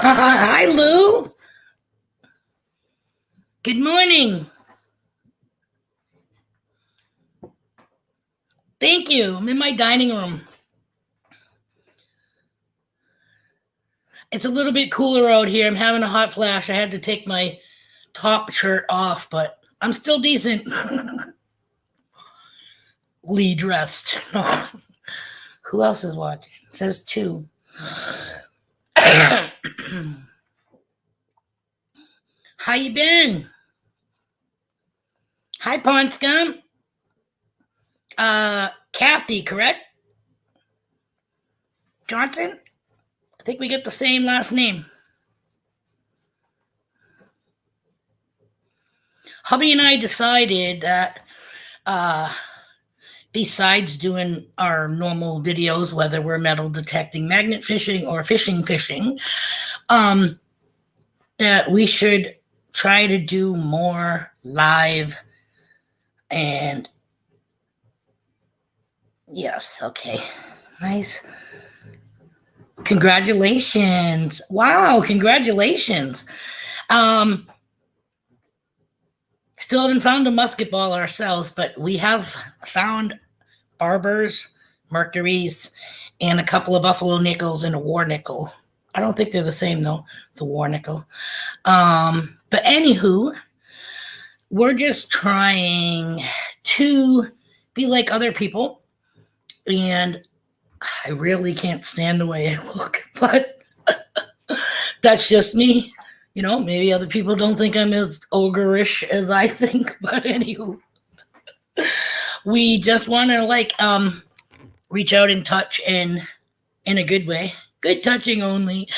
Hi, Lou. Good morning. Thank you. I'm in my dining room. It's a little bit cooler out here. I'm having a hot flash. I had to take my top shirt off, but I'm still decent. Lee dressed. Who else is watching? It says two. How you been? Hi, Ponscom. Kathy, correct? Johnson? I think we get the same last name. Hubby and I decided that besides doing our normal videos, whether we're metal detecting, magnet fishing, or fishing, that we should try to do more live. And yes, okay, nice. Congratulations. Wow, congratulations. Still haven't found a musket ball ourselves, but we have found Barbers, Mercuries, and a couple of Buffalo nickels and a war nickel. I don't think they're the same though, the war nickel. But anywho, we're just trying to be like other people, and I really can't stand the way I look, but that's just me. You know, maybe other people don't think I'm as ogreish as I think, but anywho, we just want to reach out and touch in a good way. Good touching only.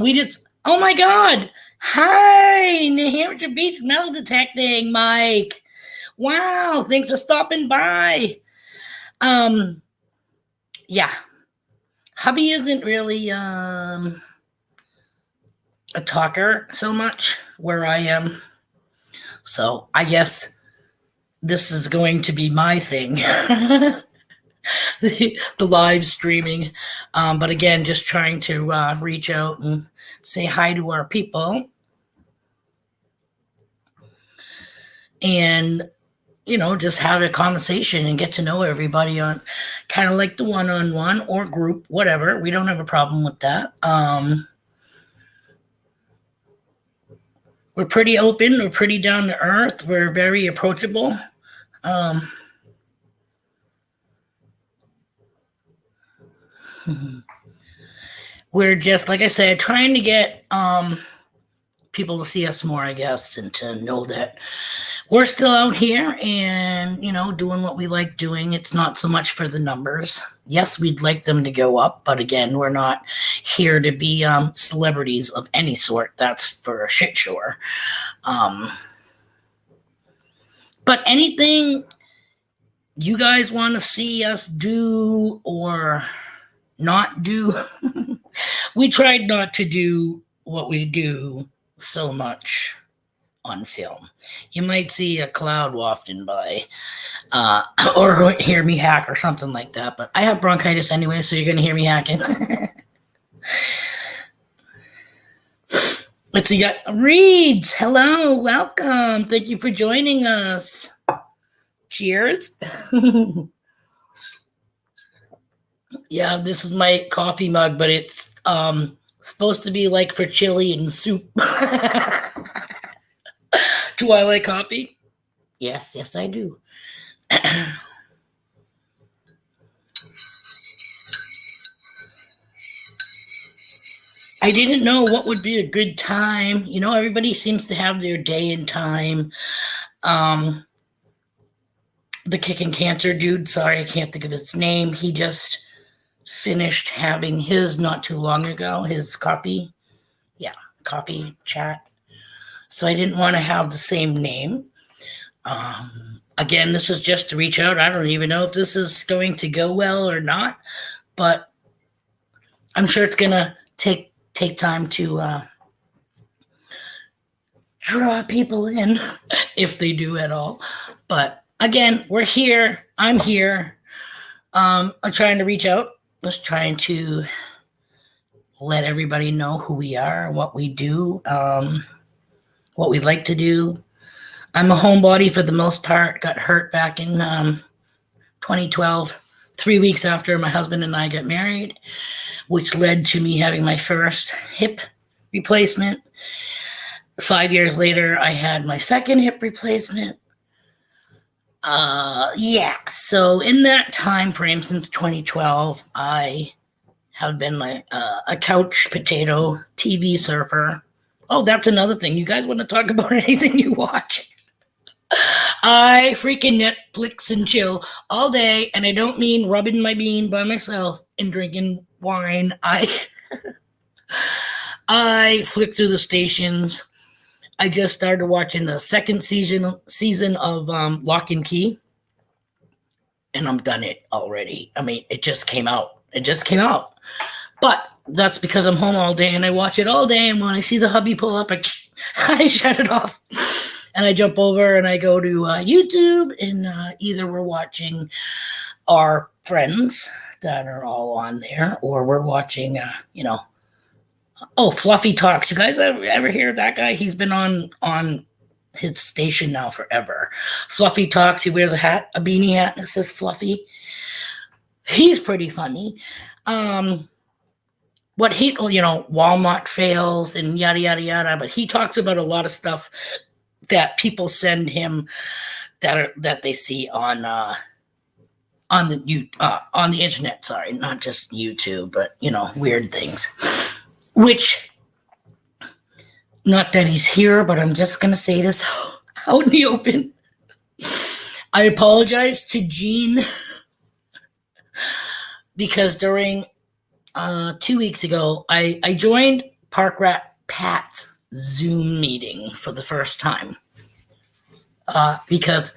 We just, oh my God. Hi, New Hampshire Beach Metal Detecting, Mike. Wow, thanks for stopping by. Yeah. Hubby isn't really a talker so much where I am. So I guess this is going to be my thing. the live streaming. But again, just trying to reach out and say hi to our people. And, you know, just have a conversation and get to know everybody on kind of like the one-on-one or group, whatever. We don't have a problem with that. We're pretty open. We're pretty down to earth. We're very approachable. We're just, like I said, trying to get people to see us more, I guess, and to know that we're still out here and, you know, doing what we like doing. It's not so much for the numbers. Yes, we'd like them to go up, but again, we're not here to be celebrities of any sort. That's for a shit sure. But anything you guys want to see us do or not do, we tried not to do what we do so much on film. You might see a cloud wafting by or hear me hack or something like that, but I have bronchitis anyway, so you're going to hear me hacking. Let's see, got Reeds. Hello, welcome. Thank you for joining us. Cheers. Yeah, this is my coffee mug, but it's supposed to be like for chili and soup. Do I like coffee? Yes, I do. I didn't know what would be a good time. You know, everybody seems to have their day and time. The kicking cancer dude, sorry, I can't think of his name. He just finished having his not too long ago, his coffee chat. So I didn't want to have the same name. Again, this is just to reach out. I don't even know if this is going to go well or not, but I'm sure it's going to take time to draw people in, if they do at all. But again, we're here. I'm here. I'm trying to reach out. Just trying to, let everybody know who we are, what we do, what we like to do. I'm a homebody for the most part. Got hurt back in 2012, 3 weeks after my husband and I got married, which led to me having my first hip replacement. 5 years later, I had my second hip replacement. So in that time frame since 2012, I have been a couch potato TV surfer. Oh, that's another thing. You guys want to talk about anything you watch? I freaking Netflix and chill all day, and I don't mean rubbing my bean by myself and drinking wine. I flick through the stations. I just started watching the second season of Lock and Key, and I'm done it already. I mean, it just came out. But that's because I'm home all day, and I watch it all day, and when I see the hubby pull up, I shut it off. And I jump over and I go to YouTube, and either we're watching our friends that are all on there, or we're watching, Fluffy Talks. You guys ever hear of that guy? He's been on his station now forever. Fluffy Talks. He wears a beanie hat, and it says Fluffy. He's pretty funny. Walmart fails and yada, yada, yada. But he talks about a lot of stuff that people send him that they see on the internet. Sorry, not just YouTube, but weird things. Which, not that he's here, but I'm just gonna say this out in the open. I apologize to Gene because during 2 weeks ago, I joined Park Rat Pat's Zoom meeting for the first time because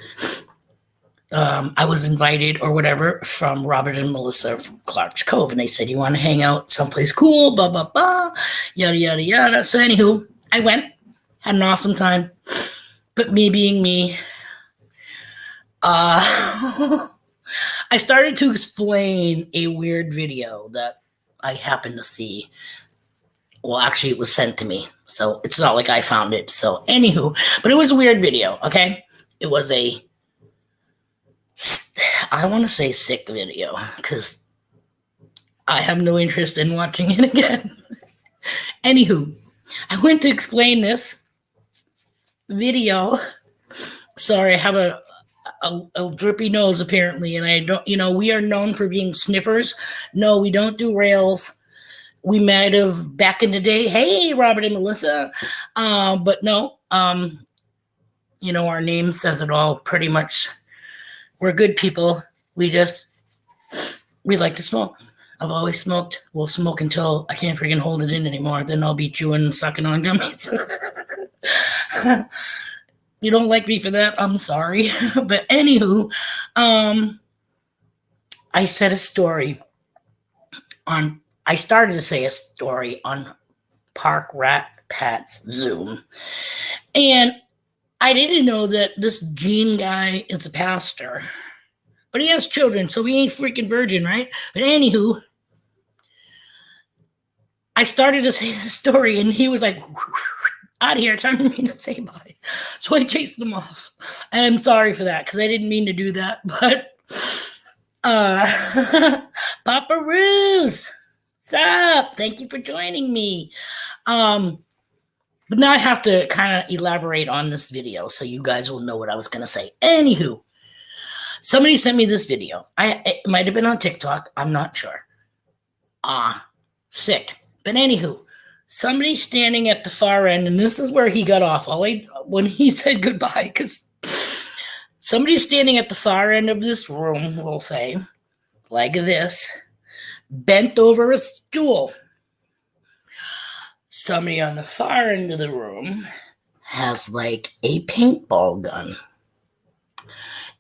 I was invited or whatever from Robert and Melissa from Clark's Cove, and they said, you want to hang out someplace cool, blah, blah, blah, yada, yada, yada. So anywho, I went, had an awesome time, but me being me, I started to explain a weird video that I happened to see. Well, actually, it was sent to me, so it's not like I found it. So, anywho, but it was a weird video, okay? It was I want to say sick video, because I have no interest in watching it again. Anywho, I went to explain this video. Sorry, I have a drippy nose, apparently, and I don't, we are known for being sniffers. No, we don't do rails. We might have back in the day. Hey, Robert and Melissa. But no, our name says it all pretty much. We're good people. We like to smoke. I've always smoked. We'll smoke until I can't freaking hold it in anymore. Then I'll be chewing and sucking on gummies. You don't like me for that? I'm sorry. But anywho, I said a story I started to say a story on Park Rat Pat's Zoom. And I didn't know that this Gene guy is a pastor. But he has children, so he ain't freaking virgin, right? But anywho, I started to say the story, and he was like, out of here, time for me to say bye. So I chased him off. And I'm sorry for that, because I didn't mean to do that. But, Papa Roos, what's up? Thank you for joining me. But now I have to kind of elaborate on this video so you guys will know what I was going to say. Anywho, somebody sent me this video. It might have been on TikTok. I'm not sure. Sick. But anywho, somebody standing at the far end, and this is where he got off when he said goodbye, because somebody standing at the far end of this room, we'll say, like this, bent over a stool. Somebody on the far end of the room has like a paintball gun,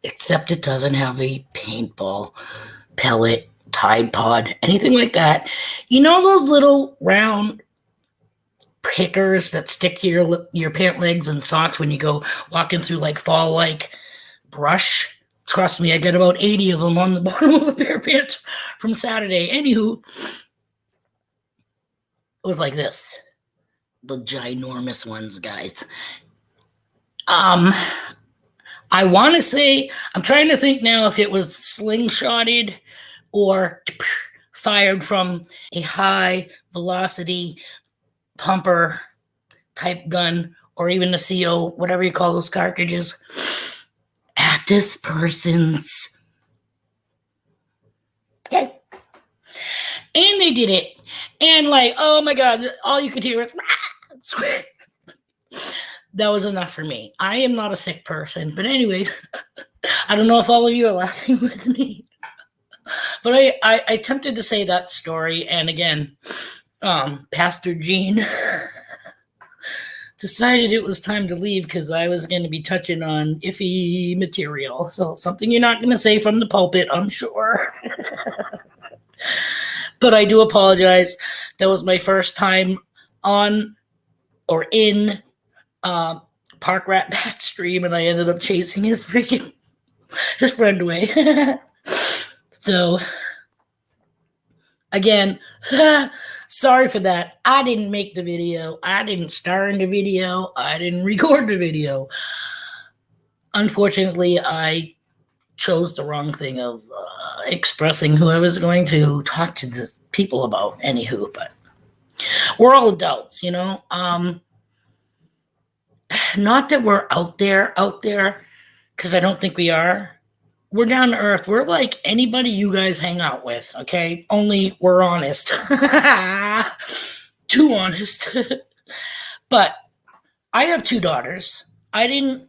except it doesn't have a paintball pellet, Tide Pod, anything like that. You know those little round pickers that stick to your pant legs and socks when you go walking through like fall like brush? Trust me, I got about 80 of them on the bottom of a pair of pants from Saturday. Anywho, It was like this. The ginormous ones, guys. I want to say, I'm trying to think now if it was slingshotted or fired from a high velocity pumper type gun, or even a CO, whatever you call those cartridges, at this person's. Okay. And they did it. And like, oh my God, all you could hear was that was enough for me. I am not a sick person. But anyways, I don't know if all of you are laughing with me. But I attempted to say that story. And again, Pastor Gene decided it was time to leave because I was going to be touching on iffy material. So something you're not going to say from the pulpit, I'm sure. But I do apologize. That was my first time on or in Park Rat Bat stream, and I ended up chasing his friend away. So again, sorry for that. I didn't make the video. I didn't star in the video. I didn't record the video. Unfortunately, I chose the wrong thing of expressing who I was going to talk to the people about. Anywho, but we're all adults, you know. Not that we're out there, because I don't think we are. We're down to earth. We're like anybody you guys hang out with, okay? Only we're honest. Too honest. But I have 2 daughters. I didn't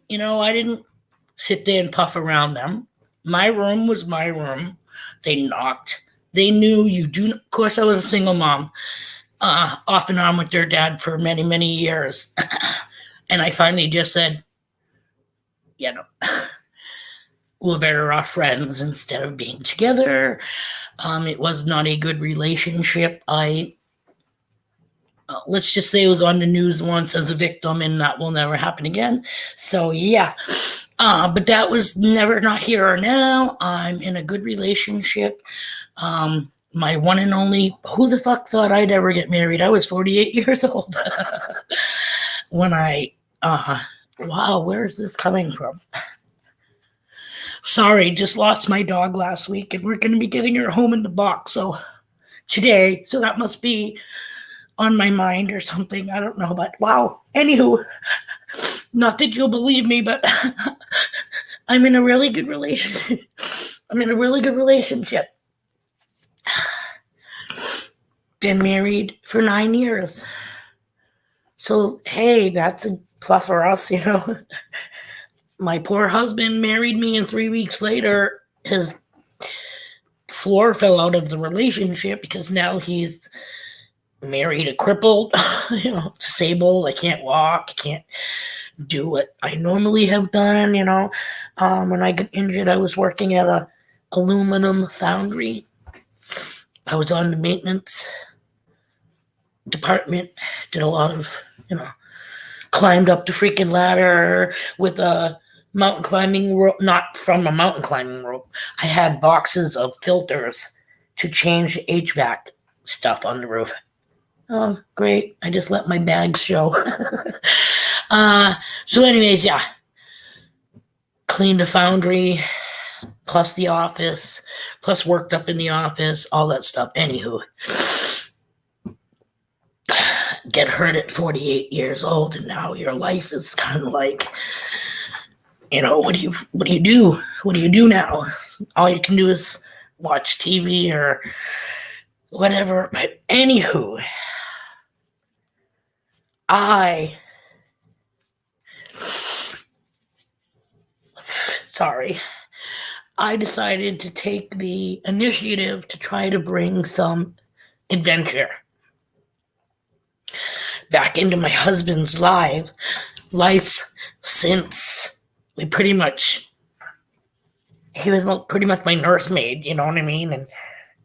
sit there and puff around them. My room was my room. They knocked. They knew you do. Of course, I was a single mom, off and on with their dad for many, many years. And I finally just said, we're better off friends instead of being together. It was not a good relationship. Let's just say I was on the news once as a victim, and that will never happen again. So yeah, but that was never, not here or now. I'm in a good relationship. My one and only, who the fuck thought I'd ever get married? I was 48 years old when wow, where is this coming from? Sorry, just lost my dog last week, and we're going to be getting her home in the box. So today, so that must be on my mind or something. I don't know, but wow. Anywho, not that you'll believe me, but I'm in a really good relationship. Been married for 9 years. So, hey, that's a plus for us, you know. My poor husband married me, and 3 weeks later, his floor fell out of the relationship because now he's married a crippled, disabled. I can't walk. I can't do what I normally have done, When I got injured, I was working at a aluminum foundry. I was on the maintenance department, did a lot of, climbed up the freaking ladder with a mountain climbing rope, not from a mountain climbing rope. I had boxes of filters to change HVAC stuff on the roof. Oh, great. I just let my bags show. So anyways, yeah. Cleaned the foundry, plus the office, plus worked up in the office, all that stuff. Anywho, get hurt at 48 years old, and now your life is kind of like, what do you do? What do you do now? All you can do is watch TV or whatever. But anywho, I decided to take the initiative to try to bring some adventure back into my husband's life since he was pretty much my nursemaid, you know what I mean? And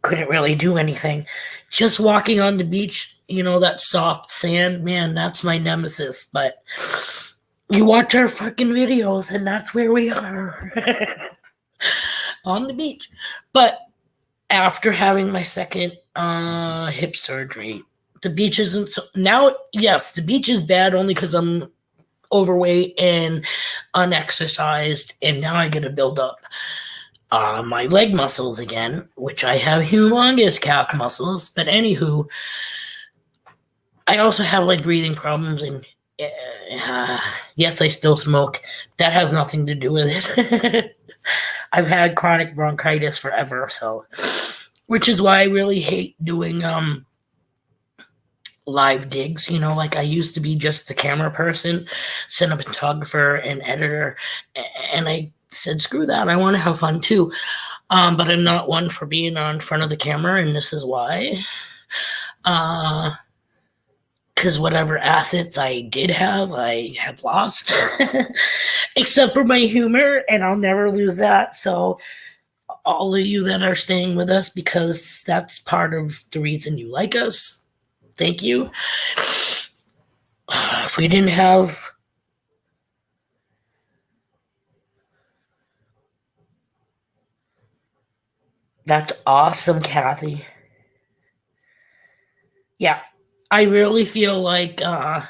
couldn't really do anything. Just walking on the beach, that soft sand, man, that's my nemesis. But you watch our fucking videos, and that's where we are. On the beach. But after having my second hip surgery The beach isn't so now. Yes, the beach is bad only because I'm overweight and unexercised, and now I got to build up my leg muscles again, which I have humongous calf muscles. But anywho, I also have like breathing problems, and yes, I still smoke. That has nothing to do with it. I've had chronic bronchitis forever, so which is why I really hate doing live gigs. Like I used to be just a camera person, cinematographer, and editor, and I said, screw that. I want to have fun too. But I'm not one for being on front of the camera, and this is why. Because whatever assets I did have, I have lost. Except for my humor, and I'll never lose that. So all of you that are staying with us, because that's part of the reason you like us, thank you. If we didn't have that's awesome, Kathy. Yeah, I really feel like the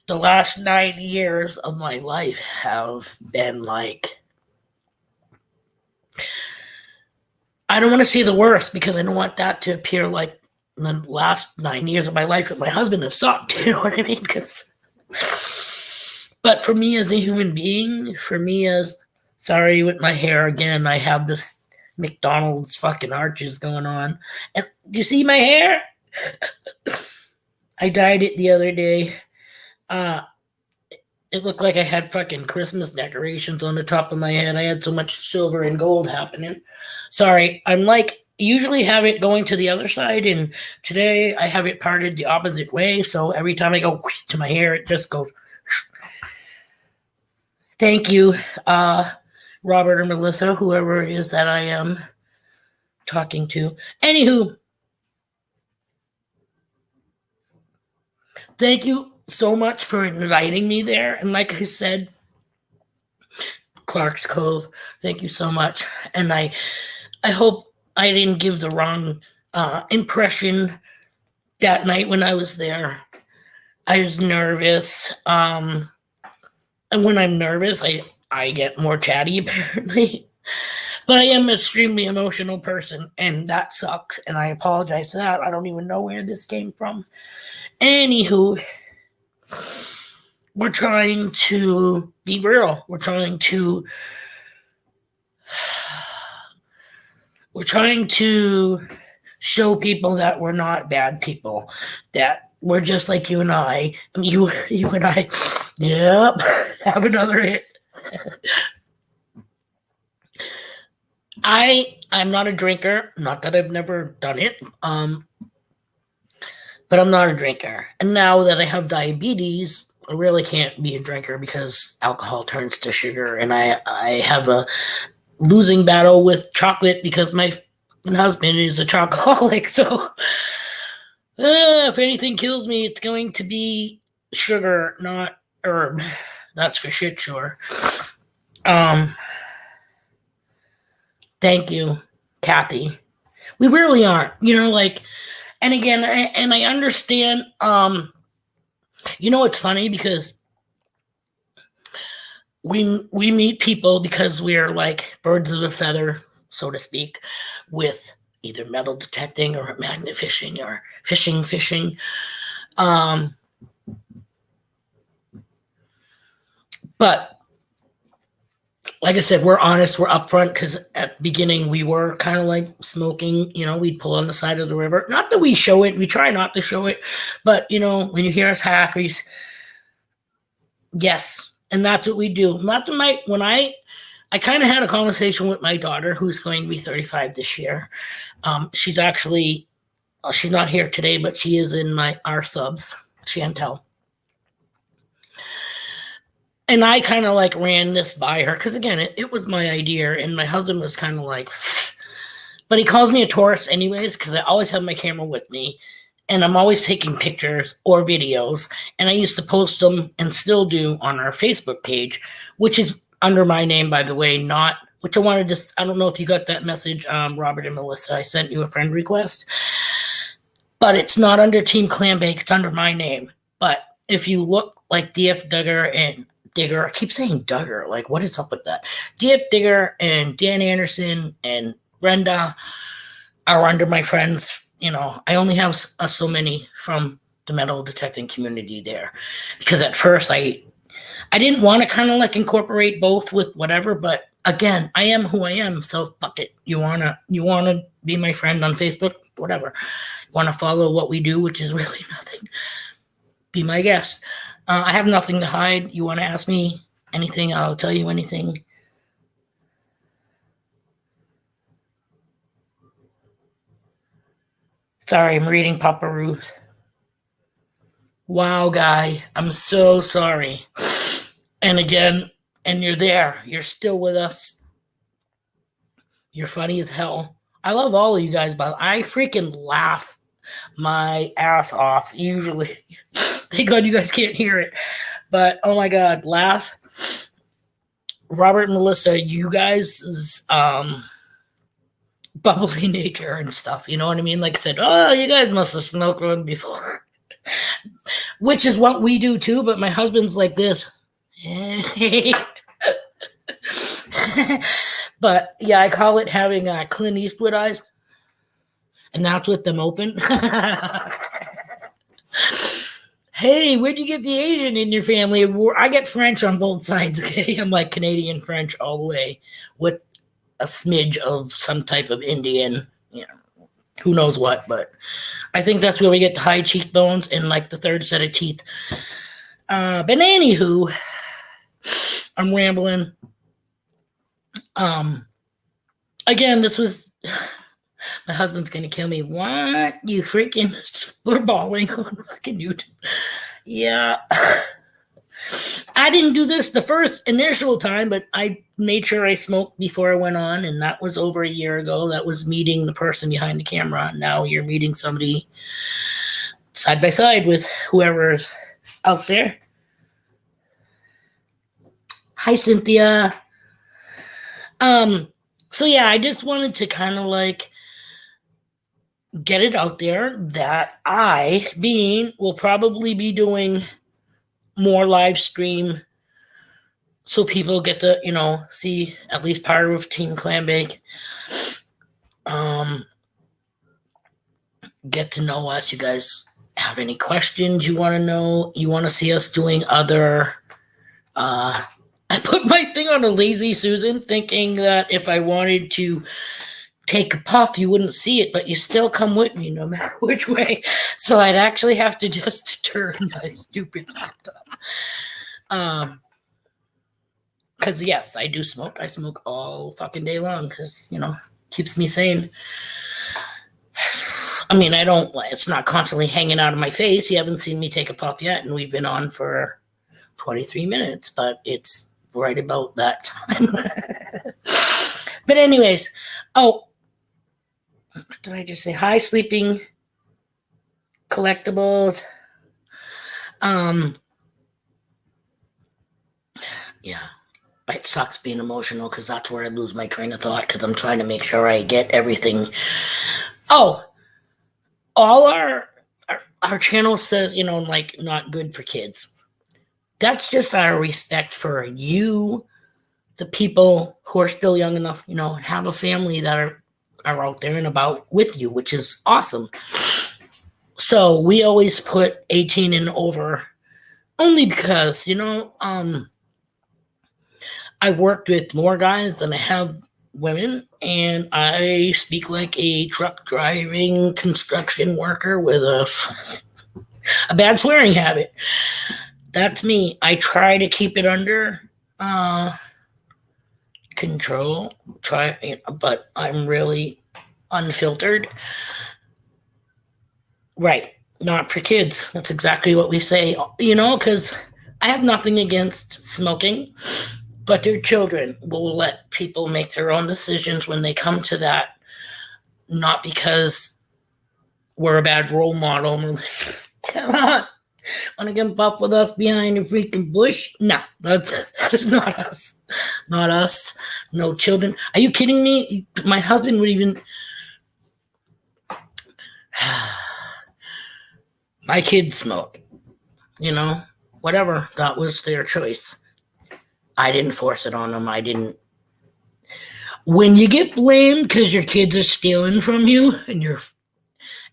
last 9 years of my life have been like, I don't want to say the worst because I don't want that to appear like the last 9 years of my life with my husband have sucked. You know what I mean? But for me as a human being, sorry with my hair again, I have this McDonald's fucking arches going on. And do you see my hair? I dyed it the other day. It looked like I had fucking Christmas decorations on the top of my head. I had so much silver and gold happening. Sorry, I'm like, usually have it going to the other side, and today I have it parted the opposite way, so every time I go to my hair, it just goes. Thank you, Robert or Melissa, whoever it is that I am talking to. Anywho, thank you so much for inviting me there. And like I said, Clark's Cove, thank you so much. And I hope I didn't give the wrong impression that night when I was there. I was nervous. And when I'm nervous, I get more chatty, apparently. But I am an extremely emotional person, and that sucks. And I apologize for that. I don't even know where this came from. Anywho, we're trying to be real. We're trying to show people that we're not bad people, that we're just like you and I. I mean, you and I, yep, have another hit. I'm not a drinker. Not that I've never done it. But I'm not a drinker. And now that I have diabetes, I really can't be a drinker because alcohol turns to sugar. And I have a losing battle with chocolate because my husband is a chocoholic. So if anything kills me, it's going to be sugar, not herb. That's for shit sure. Thank you, Kathy. We really aren't, and again, I understand, it's funny because we meet people because we're like birds of a feather, so to speak, with either metal detecting or magnet fishing or fishing. But like I said, we're honest, we're upfront, because at the beginning we were kind of like smoking, we'd pull on the side of the river. Not that we show it, we try not to show it, but when you hear us hackers, yes, and that's what we do. Not to when I kind of had a conversation with my daughter, who's going to be 35 this year. She's actually, she's not here today, but she is in our subs, Chantel. And I kind of like ran this by her because, again, it was my idea. And my husband was kind of like, but he calls me a tourist anyways because I always have my camera with me. And I'm always taking pictures or videos. And I used to post them and still do on our Facebook page, which is under my name, by the way, which I wanted to, I don't know if you got that message, Robert and Melissa. I sent you a friend request. but it's not under Team Clambake. It's under my name. But if you look like DF Duggar and Digger, I keep saying Duggar. Like, what is up with that? DF Digger and Dan Anderson and Brenda are under my friends. You know, I only have so many from the metal detecting community there, because at first I didn't want to kind of like incorporate both with whatever, but again, I am who I am, so fuck it. You wanna be my friend on Facebook, whatever. Want to follow what we do, which is really nothing. Be my guest. I have nothing to hide. You want to ask me anything, I'll tell you anything. Sorry, I'm reading Papa Ruth. Wow, guy, I'm so sorry. And again, and you're there. You're still with us. You're funny as hell. I love all of you guys, but I freaking laugh my ass off usually. Thank God you guys can't hear it. But oh my God, laugh. Robert and Melissa, you guys' bubbly nature and stuff. You know what I mean? Like I said, oh, you guys must have smoked one before. Which is what we do too, but my husband's like this. But yeah, I call it having Clint Eastwood eyes. And that's with them open. Hey, where'd you get the Asian in your family? I get French on both sides, okay? I'm like Canadian French all the way with a smidge of some type of Indian, you know, who knows what, but I think that's where we get the high cheekbones and like the third set of teeth. But anywho, I'm rambling. Again, this was... My husband's going to kill me. What? You freaking spurballing on fucking YouTube. Yeah. I didn't do this the first initial time, but I made sure I smoked before I went on, and that was over a year ago. That was meeting the person behind the camera. Now you're meeting somebody side by side with whoever's out there. Hi, Cynthia. So yeah, I just wanted to kind of like get it out there that I, will probably be doing more live stream so people get to, you know, see at least part of Team Clambake. Get to know us. You guys have any questions you want to know? You want to see us doing other... I put my thing on a Lazy Susan thinking that if I wanted to take a puff, you wouldn't see it, but you still come with me no matter which way. So I'd actually have to just turn my stupid laptop. Because yes, I do smoke. I smoke all fucking day long because, you know, keeps me sane. I mean, it's not constantly hanging out of my face. You haven't seen me take a puff yet, and we've been on for 23 minutes, but it's right about that time. But anyways, what did I just say? Hi, Sleeping Collectibles. Yeah, it sucks being emotional because that's where I lose my train of thought because I'm trying to make sure I get everything. Oh, all our channel says, you know, like not good for kids. That's just our respect for you, the people who are still young enough, you know, have a family that are out there and about with you, which is awesome. So we always put 18 and over only because, you know, I worked with more guys than I have women, and I speak like a truck driving construction worker with a bad swearing habit. That's me. I try to keep it under control, but I'm really unfiltered. Right. Not for kids. That's exactly what we say, you know, because I have nothing against smoking, but their children will let people make their own decisions when they come to that, not because we're a bad role model. Come on. Want to get buff with us behind a freaking bush? No, that is not us. Not us. No children. Are you kidding me? My husband would even... My kids smoke, you know, whatever. That was their choice. I didn't force it on them. I didn't. When you get blamed because your kids are stealing from you and your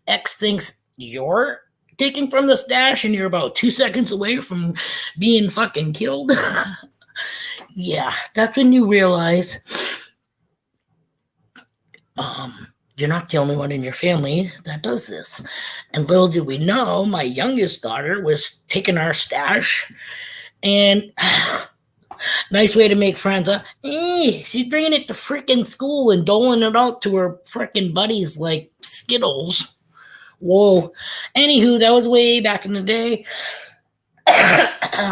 ex thinks you're taking from the stash and you're about 2 seconds away from being fucking killed, yeah, that's when you realize you're not the only one in your family that does this. And little did we know, my youngest daughter was taking our stash and nice way to make friends, huh? She's bringing it to freaking school and doling it out to her freaking buddies like Skittles. Whoa. Anywho, that was way back in the day.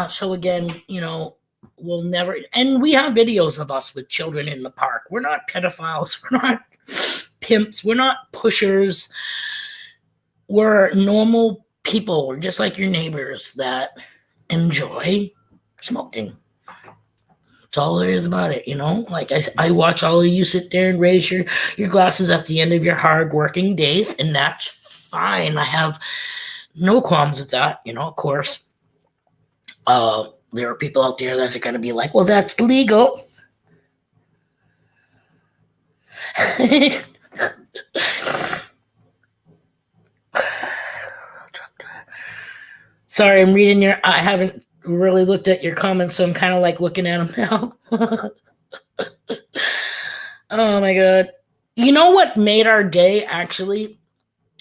So again, we'll never, and we have videos of us with children in the park. We're not pedophiles. We're not pimps. We're not pushers. We're normal people. We're just like your neighbors that enjoy smoking. That's all there is about it, Like I watch all of you sit there and raise your glasses at the end of your hard working days, and that's fine. I have no qualms with that, of course. There are people out there that are going to be like, well, that's legal. Sorry, I'm reading I haven't really looked at your comments, so I'm kind of like looking at them now. Oh my God. You know what made our day actually?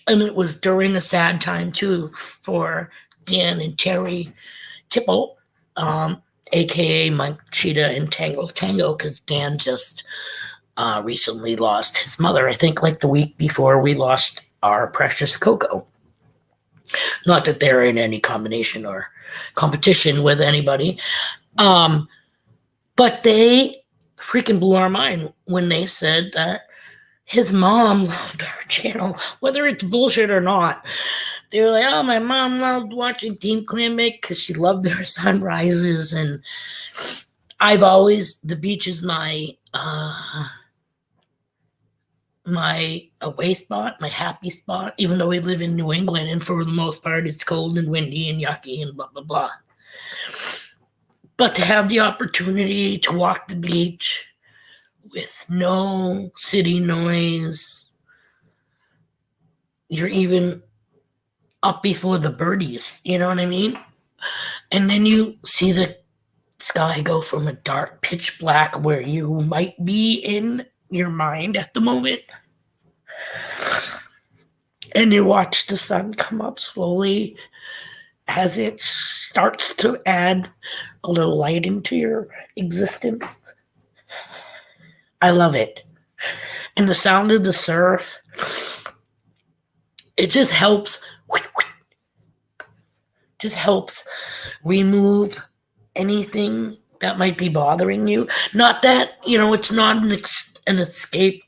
And it was during a sad time too for Dan and Terry Tipple, aka Mike Cheetah and Tango, because Dan just recently lost his mother. I think like the week before we lost our precious Coco. Not that they're in any combination or competition with anybody, but they freaking blew our mind when they said that his mom loved our channel, whether it's bullshit or not. They were like, oh, my mom loved watching Team Clan Make because she loved their sunrises. And the beach is my away spot, my happy spot, even though we live in New England and for the most part it's cold and windy and yucky and blah, blah, blah. But to have the opportunity to walk the beach with no city noise, you're even up before the birdies, you know what I mean? And then you see the sky go from a dark pitch black where you might be in your mind at the moment, and you watch the sun come up slowly as it starts to add a little light into your existence. I love it. And the sound of the surf, it just helps remove anything that might be bothering you. Not that, it's not an escape.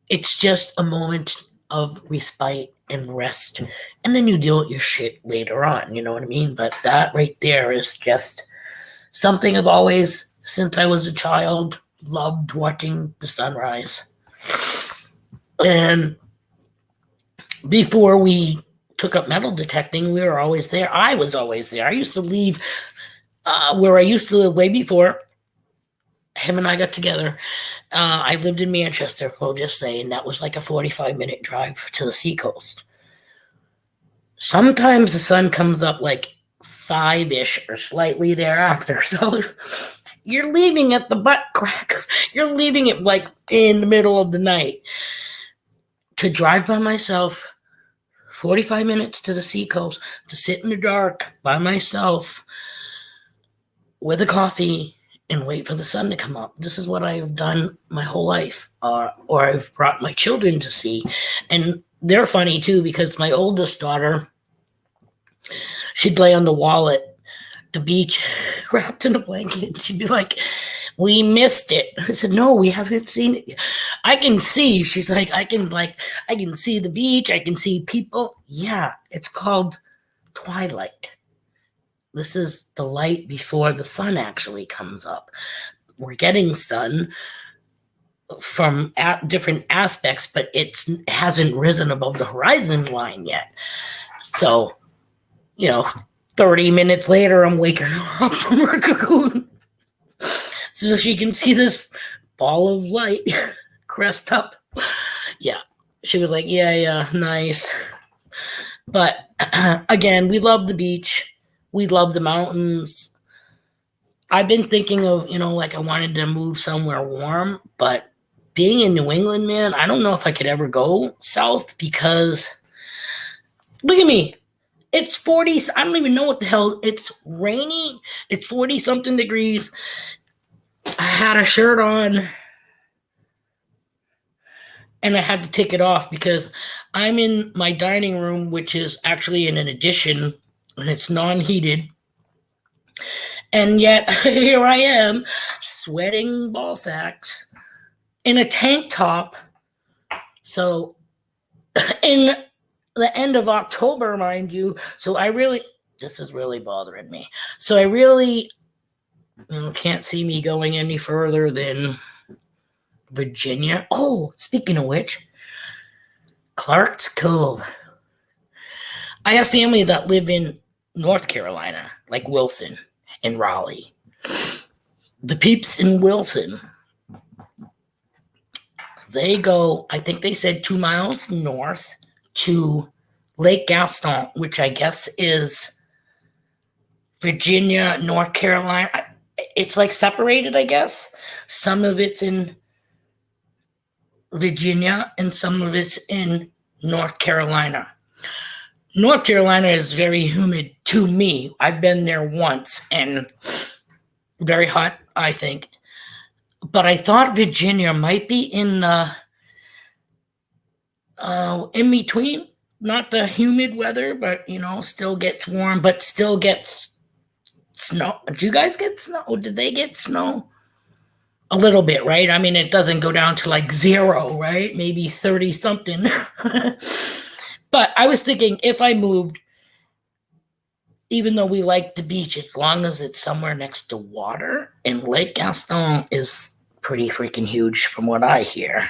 It's just a moment of respite and rest. And then you deal with your shit later on, you know what I mean? But that right there is just something I've always, since I was a child, loved watching the sunrise. And before we took up metal detecting, we were always there. I was always there. I used to leave where I used to live way before him and I got together. I lived in Manchester, we'll just say, and that was like a 45-minute drive to the seacoast. Sometimes the sun comes up like 5-ish or slightly thereafter. So you're leaving at the butt crack. You're leaving it like in the middle of the night to drive by myself 45 minutes to the seacoast, to sit in the dark by myself with a coffee and wait for the sun to come up. This is what I've done my whole life, or I've brought my children to see. And they're funny too, because my oldest daughter, she'd lay on the wall at the beach wrapped in a blanket. She'd be like, we missed it. I said, no, we haven't seen it. I can see. She's like, I can see the beach. I can see people. Yeah, it's called twilight. This is the light before the sun actually comes up. We're getting sun from different aspects, but it hasn't risen above the horizon line yet. So you know, 30 minutes later, I'm waking her up from her cocoon so she can see this ball of light crest up. Yeah. She was like, yeah, nice. But again, we love the beach. We love the mountains. I've been thinking of, like I wanted to move somewhere warm, but being in New England, man, I don't know if I could ever go south because look at me. It's 40. I don't even know what the hell. It's rainy. It's 40 something degrees. I had a shirt on and I had to take it off because I'm in my dining room, which is actually in an addition and it's non-heated. And yet here I am sweating ball sacks in a tank top. So in the end of October, mind you. So this is really bothering me. So I really can't see me going any further than Virginia. Oh, speaking of which, Clark's Cove. I have family that live in North Carolina, like Wilson and Raleigh. The peeps in Wilson, they go, I think they said 2 miles north to Lake Gaston, which I guess is Virginia, North Carolina. It's like separated, I guess. Some of it's in Virginia and some of it's in North Carolina. North Carolina is very humid to me. I've been there once and very hot, I think. But I thought Virginia might be in between. Not the humid weather, but still gets warm, but still gets snow. Did you guys get snow? Did they get snow? A little bit, right? I mean, it doesn't go down to like 0, right? Maybe 30 something. But I was thinking if I moved, even though we like the beach, as long as it's somewhere next to water, and Lake Gaston is pretty freaking huge from what I hear.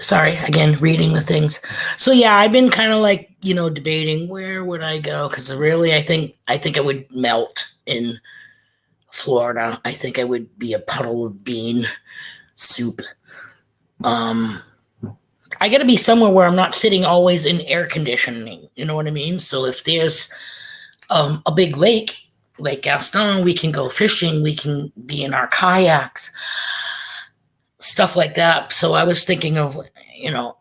Sorry, again, reading the things. So yeah, I've been kind of like, debating where would I go, because really I think it would melt in Florida. I think I would be a puddle of bean soup. I got to be somewhere where I'm not sitting always in air conditioning. You know what I mean? So if there's a big lake, Lake Gaston, we can go fishing. We can be in our kayaks, stuff like that. So I was thinking of,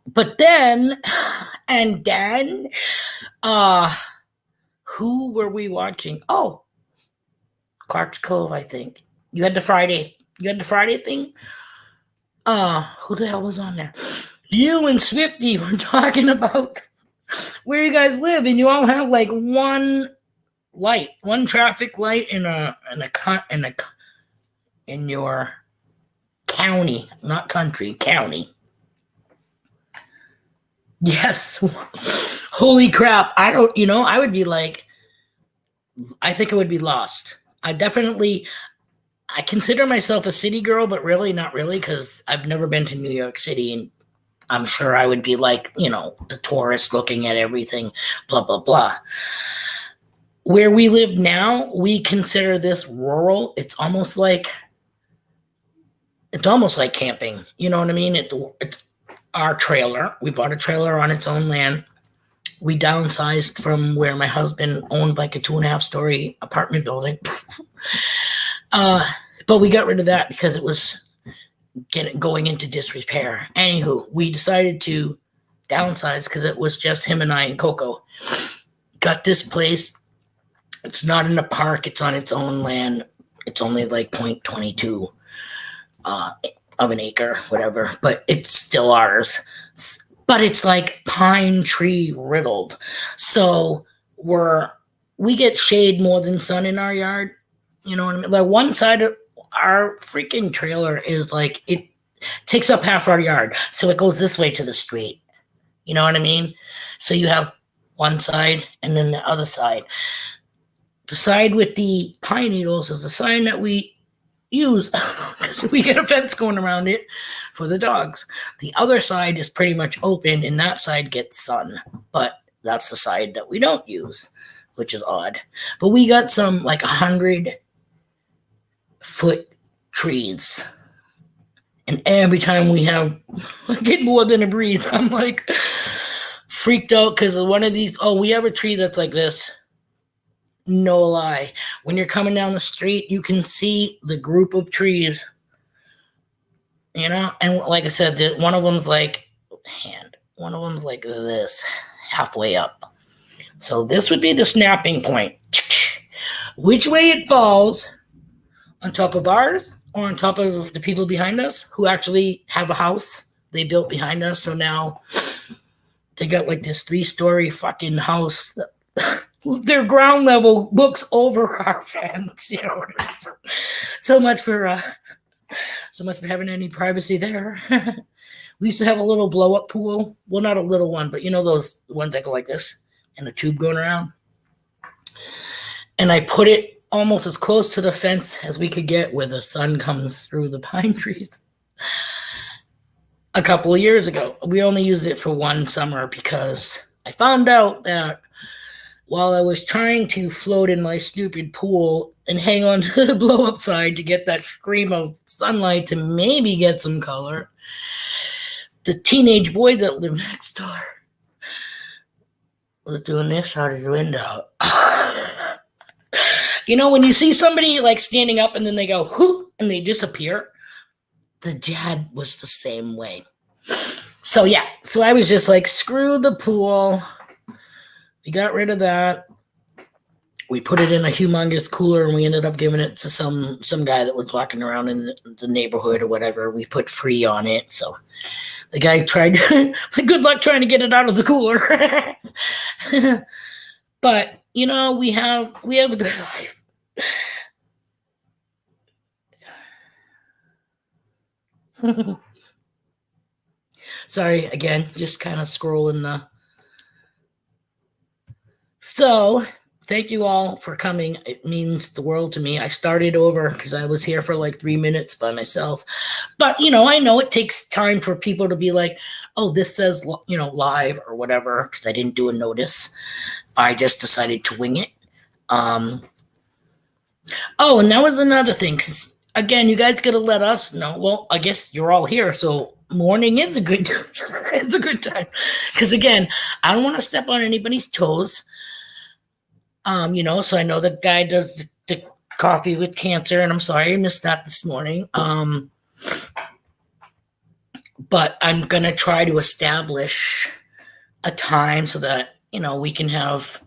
but then, who were we watching? Oh, Clark's Cove, I think. You had the Friday thing? Who the hell was on there? You and Swifty were talking about where you guys live, and you all have like one traffic light in your county, not country, county. Yes. Holy crap. I would be like, I think it would be lost. I consider myself a city girl, but really not really, because I've never been to New York City, and I'm sure I would be like, the tourist looking at everything, blah, blah, blah. Where we live now, we consider this rural. It's almost like camping. You know what I mean? It's our trailer. We bought a trailer on its own land. We downsized from where my husband owned like a 2.5-story apartment building. But we got rid of that because it was going into disrepair. Anywho, we decided to downsize because it was just him and I and Coco. Got this place. It's not in a park. It's on its own land. It's only like 0.22 of an acre, whatever, but it's still ours. But it's like pine tree riddled. So we get shade more than sun in our yard. You know what I mean? Like one side of our freaking trailer is like, it takes up half our yard. So it goes this way to the street. You know what I mean? So you have one side and then the other side. the side with the pine needles is the sign that we use because we get a fence going around it for the dogs. The other side is pretty much open, and that side gets sun, but that's the side that we don't use, which is odd. But we got some like 100-foot trees, and every time we get more than a breeze, I'm like freaked out because of one of these. Oh, we have a tree that's like this. No lie. When you're coming down the street, you can see the group of trees. And like I said, one of them's like this, halfway up. So this would be the snapping point. Which way it falls, on top of ours or on top of the people behind us who actually have a house they built behind us. So now they got like this 3-story fucking house that their ground level looks over our fence. So much for having any privacy there. We used to have a little blow up pool. Well, not a little one, but those ones that go like this and a tube going around. And I put it almost as close to the fence as we could get where the sun comes through the pine trees. A couple of years ago, we only used it for one summer because I found out that while I was trying to float in my stupid pool and hang on to the blow-up side to get that stream of sunlight to maybe get some color, the teenage boy that lived next door was doing this out of the window. When you see somebody like standing up and then they go, whoop, and they disappear, the dad was the same way. So I was just like, screw the pool. We got rid of that. We put it in a humongous cooler, and we ended up giving it to some guy that was walking around in the neighborhood or whatever. We put free on it. So the guy tried, good luck trying to get it out of the cooler. But, we have a good life. Sorry, again, just kind of scrolling the... So, thank you all for coming. It means the world to me. I started over because I was here for like 3 minutes by myself. But, I know it takes time for people to be like, oh, this says, live or whatever, because I didn't do a notice. I just decided to wing it. Oh, and that was another thing, because, again, you guys got to let us know. Well, I guess you're all here, so morning is a good time. It's a good time. Because, again, I don't want to step on anybody's toes. So I know the guy does the coffee with cancer, and I'm sorry I missed that this morning. But I'm going to try to establish a time so that, we can have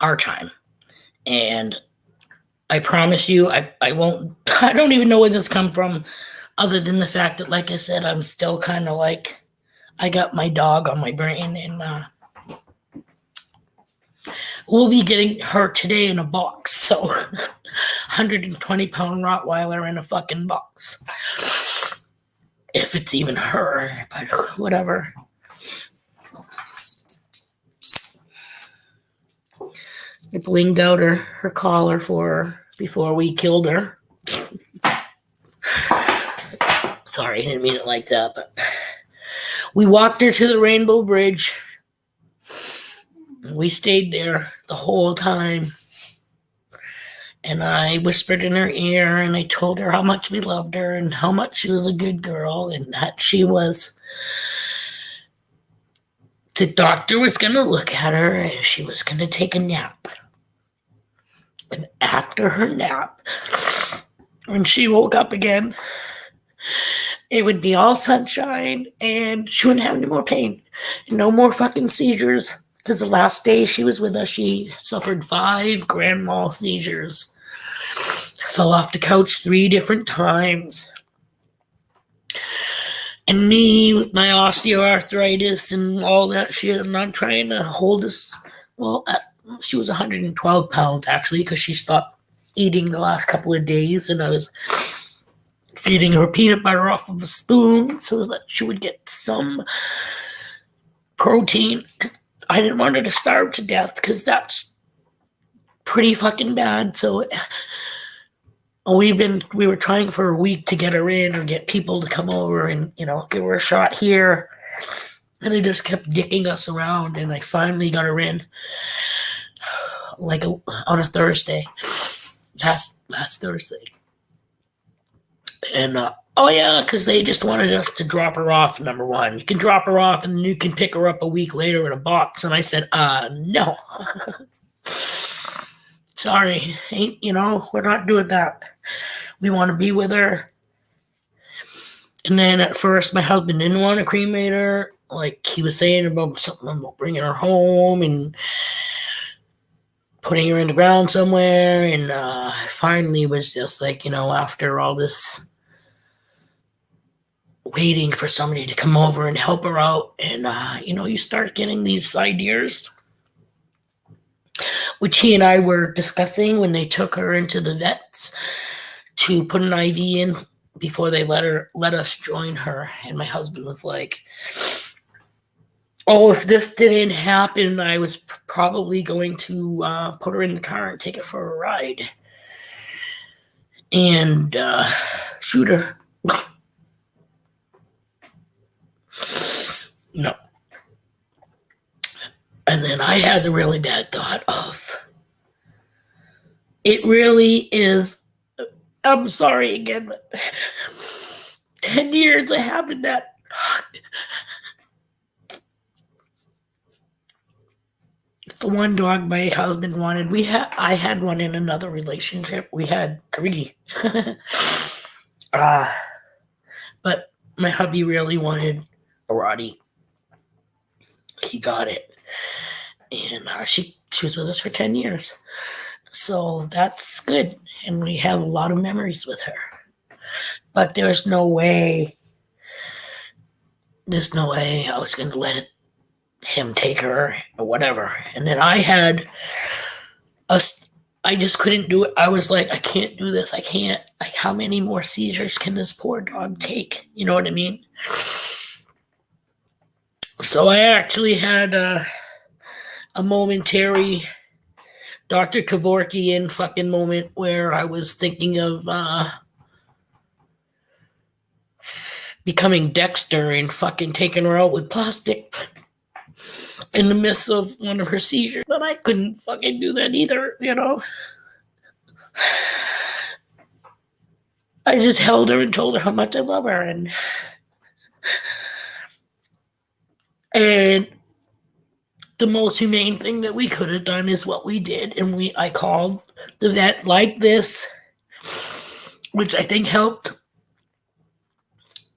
our time. And I promise you, I won't, I don't even know where this come from, other than the fact that, like I said, I'm still kind of like, I got my dog on my brain, and we'll be getting her today in a box. So 120-pound Rottweiler in a fucking box. If it's even her, but whatever. I blinged out her collar for her before we killed her. Sorry, I didn't mean it like that, but we walked her to the Rainbow Bridge. We stayed there the whole time. And I whispered in her ear, and I told her how much we loved her and how much she was a good girl, and that she was... The doctor was going to look at her, and she was going to take a nap. And after her nap, when she woke up again, it would be all sunshine, and she wouldn't have any more pain. No more fucking seizures. Because the last day she was with us, she suffered 5 grand mal seizures. Fell off the couch 3 different times. And me with my osteoarthritis and all that shit, and I'm trying to hold this. Well, she was 112 pounds, actually, because she stopped eating the last couple of days, and I was feeding her peanut butter off of a spoon so that she would get some protein. Because I didn't want her to starve to death, because that's pretty fucking bad. So we were trying for a week to get her in or get people to come over and, give her a shot here. And they just kept dicking us around, and I finally got her in on a Thursday, last Thursday. And because they just wanted us to drop her off. Number one, you can drop her off and you can pick her up a week later in a box. And I said, no. Sorry, we're not doing that. We want to be with her. And then at first, my husband didn't want to cremate her. Like he was saying about something about bringing her home and putting her in the ground somewhere. And finally was just like, after all this waiting for somebody to come over and help her out. And, you start getting these ideas, which he and I were discussing when they took her into the vets to put an IV in before they let us join her. And my husband was like, if this didn't happen, I was probably going to put her in the car and take her for a ride and shoot her. No. And then I had the really bad thought of, it really is, I'm sorry again, but 10 years I haven't that. The one dog my husband wanted, I had one in another relationship. We had 3. But my hubby really wanted a Roddy. He got it. And she was with us for 10 years. So that's good. And we have a lot of memories with her. But there's no way I was going to let him take her or whatever. And then I just couldn't do it. I was like, I can't do this. I can't. Like, how many more seizures can this poor dog take? You know what I mean? So I actually had a momentary Dr. Kevorkian fucking moment where I was thinking of becoming Dexter and fucking taking her out with plastic in the midst of one of her seizures. But I couldn't fucking do that either, I just held her and told her how much I love her. And the most humane thing that we could have done is what we did. And I called the vet like this, which I think helped.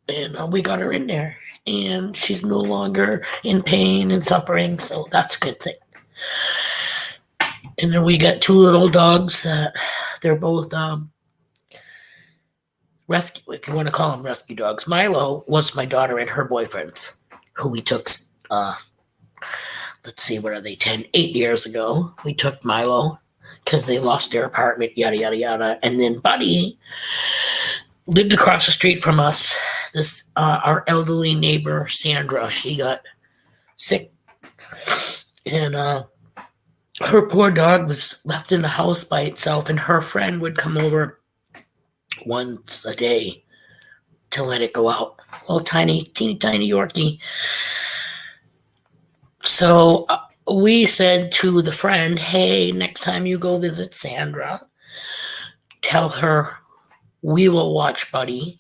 And we got her in there. And she's no longer in pain and suffering. So that's a good thing. And then we got 2 little dogs. They're both rescue, if you want to call them rescue dogs. Milo was my daughter and her boyfriend's, who we took, let's see, what are they, 8 years ago. We took Milo because they lost their apartment, yada, yada, yada. And then Buddy lived across the street from us. This, our elderly neighbor, Sandra, she got sick. And her poor dog was left in the house by itself, and her friend would come over once a day to let it go out. Little teeny tiny Yorkie. So we said to the friend, hey, next time you go visit Sandra, tell her we will watch Buddy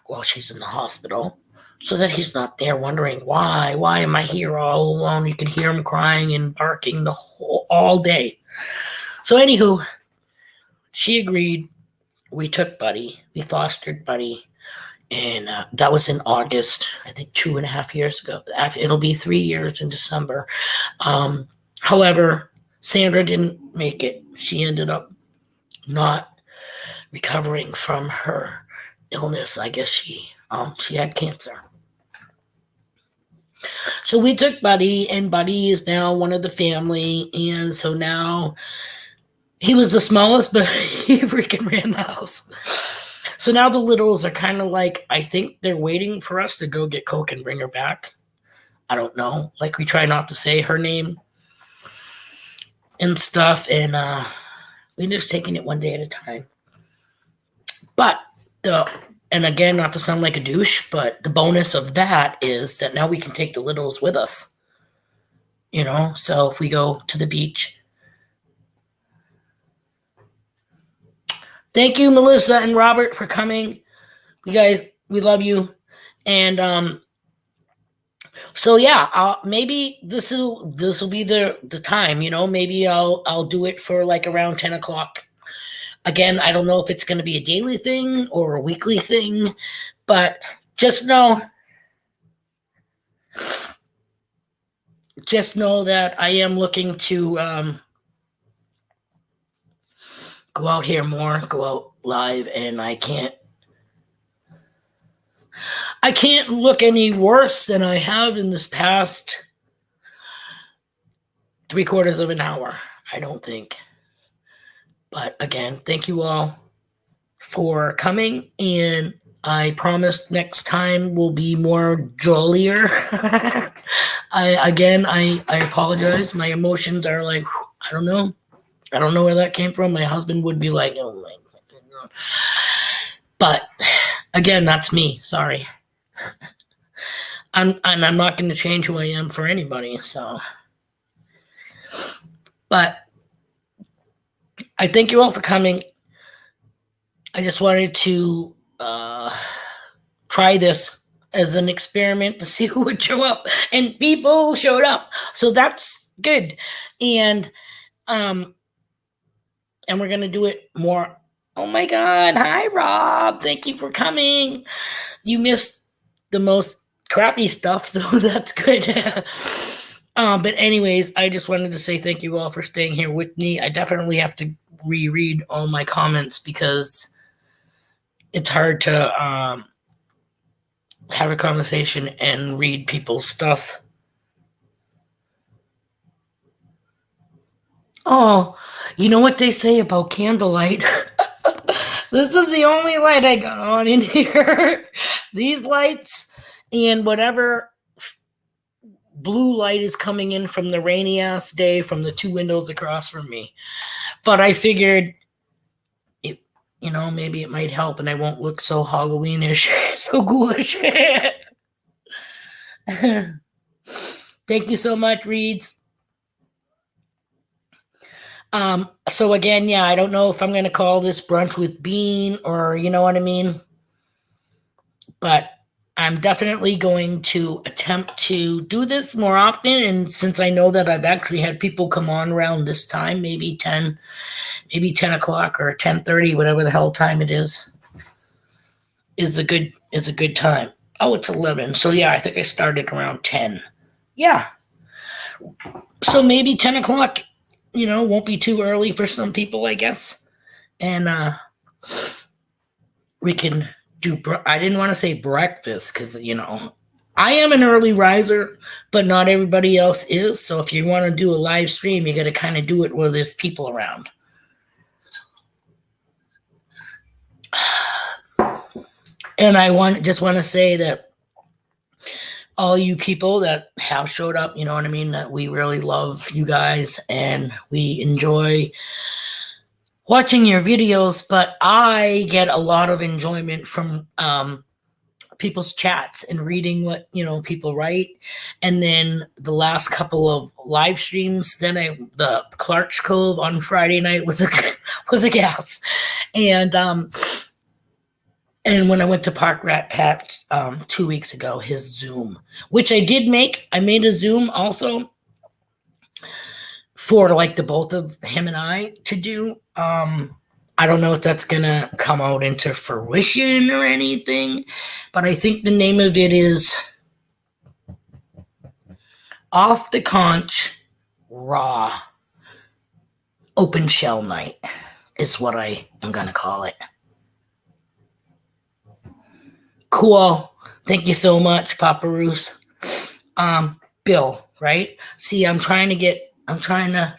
while she's in the hospital, so that he's not there wondering why am I here all alone? You could hear him crying and barking all day. So anywho, she agreed. We took Buddy. We fostered Buddy. And that was in August, I think 2.5 years ago. It'll be 3 years in December. However, Sandra didn't make it. She ended up not recovering from her illness. I guess she had cancer. So we took Buddy, and Buddy is now one of the family. And so now he was the smallest, but he freaking ran the house. So now the littles are kind of like, I think they're waiting for us to go get Coke and bring her back. I don't know. Like, we try not to say her name. and stuff, and we're just taking it one day at a time. But and again, not to sound like a douche, but the bonus of that is that now we can take the littles with us. So if we go to the beach. Thank you, Melissa and Robert, for coming. You guys, we love you. And so yeah, maybe this will be the time. Maybe I'll do it for like around 10 o'clock. Again, I don't know if it's going to be a daily thing or a weekly thing, but just know that I am looking to go out here more, go out live, and I can't look any worse than I have in this past 3/4 of an hour, I don't think. But again, thank you all for coming, and I promise next time will be more jollier. I apologize. My emotions are like, I don't know where that came from. My husband would be like, oh my God. But again, that's me. Sorry. I'm not going to change who I am for anybody. So, but I thank you all for coming. I just wanted to try this as an experiment to see who would show up, and people showed up. So that's good. And we're going to do it more. Oh my God. Hi, Rob. Thank you for coming. You missed the most crappy stuff, so that's good. But anyways, I just wanted to say thank you all for staying here with me. I definitely have to reread all my comments because it's hard to have a conversation and read people's stuff. Oh, you know what they say about candlelight? This is the only light I got on in here. These lights and whatever blue light is coming in from the rainy ass day from the 2 windows across from me. But I figured, maybe it might help and I won't look so Halloweenish, so ghoulish. Thank you so much, Reeds. So again, yeah, I don't know if I'm going to call this Brunch with Bean or you know what I mean. But I'm definitely going to attempt to do this more often. And since I know that I've actually had people come on around this time, maybe 10 o'clock or 10:30, whatever the hell time it is a good time. Oh, it's 11. So yeah, I think I started around 10. Yeah. So maybe 10 o'clock, won't be too early for some people, I guess. And we can do, I didn't want to say breakfast because, I am an early riser, but not everybody else is. So if you want to do a live stream, you got to kind of do it where there's people around. And I just want to say that all you people that have showed up, you know what I mean, that we really love you guys and we enjoy watching your videos, but I get a lot of enjoyment from people's chats and reading what people write. And then the last couple of live streams, then the Clark's Cove on Friday night was a gas. And when I went to Park Rat Pat 2 weeks ago, his Zoom, which I made a Zoom also for like the both of him and I to do. I don't know if that's going to come out into fruition or anything, but I think the name of it is Off the Conch Raw Open Shell Night is what I am going to call it. Cool. Thank you so much, Papa Roos. Bill, right? See, I'm trying to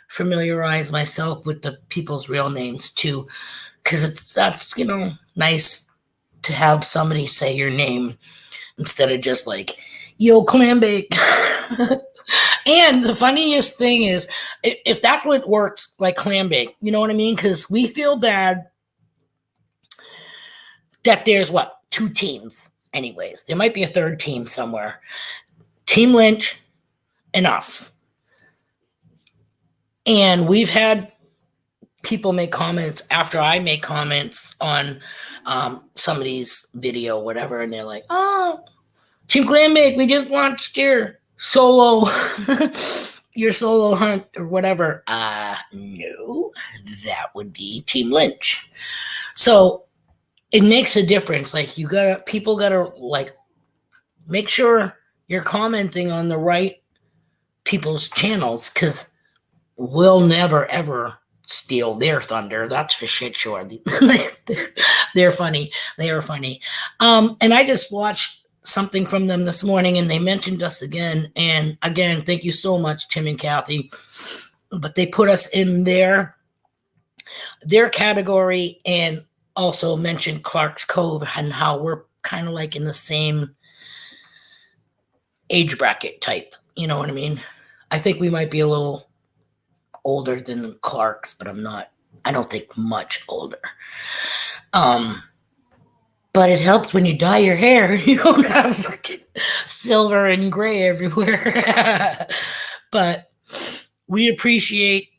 familiarize myself with the people's real names too, because that's nice to have somebody say your name instead of just like, yo, clam bake. And the funniest thing is, if that would work like clam bake, you know what I mean? Because we feel bad that there's what, 2 teams. Anyways, there might be a third team somewhere. Team Lynch and us. And we've had people make comments after I make comments on somebody's video, whatever, and they're like, "Oh, Team Clambake, we just watched your solo, your solo hunt or whatever." No, that would be Team Lynch. So it makes a difference. Like people gotta like make sure you're commenting on the right people's channels, because we'll never ever steal their thunder. That's for shit sure. They're funny. They are funny. And I just watched something from them this morning, and they mentioned us again. And again, thank you so much, Tim and Kathy. But they put us in their category, and also mentioned Clark's Cove and how we're kind of like in the same age bracket type. You know what I mean? I think we might be a little older than Clark's, but I don't think much older. But it helps when you dye your hair. You don't have fucking silver and gray everywhere. But we appreciate